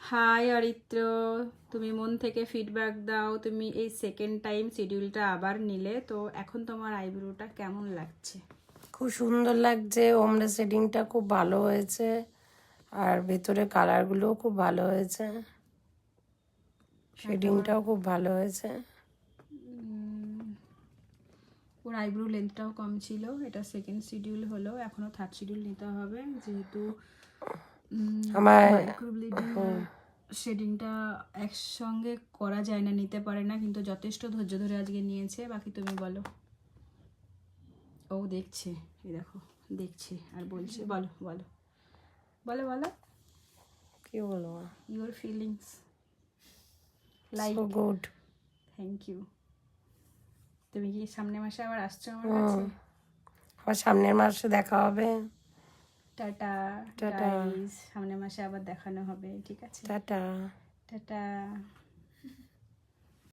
High Aritra, তুমি মন থেকে ফিডব্যাক দাও। তুমি এই সেকেন্ড টাইম শিডিউলটা আবার নিলে, তো এখন তোমার আইব্রোটা কেমন লাগছে? খুব সুন্দর লাগছে। ওমরা শেডিংটা খুব ভালো হয়েছে, আর ভেতরে কালারগুলোও খুব ভালো হয়েছে, শেডিংটাও খুব ভালো হয়েছে। ওর আইব্রো লেন্থটাও কম ছিল। এটা সেকেন্ড শিডিউল হলো, এখনো থার্ড শিডিউল নিতে হবে, যেহেতু আমার মাইক্রোব্লিডিং শেডিংটা একসঙ্গে করা যায় না, নিতে পারে না, কিন্তু যথেষ্ট ধৈর্য ধরে আজকে নিয়েছে। বাকি তুমি বলো। ও দেখছে, এই দেখো দেখছে আর বলছে। বলো বলো বলো বলো, কি বলবো, your feelings. So good. Thank you. তুমি কি সামনের মাসে আবার আসছো আমার কাছে? আবার সামনের মাসে দেখা হবে। Tata tata. গাইস, সামনের মাসে আবার দেখানো হবে, ঠিক আছে? টাটা। টাটা।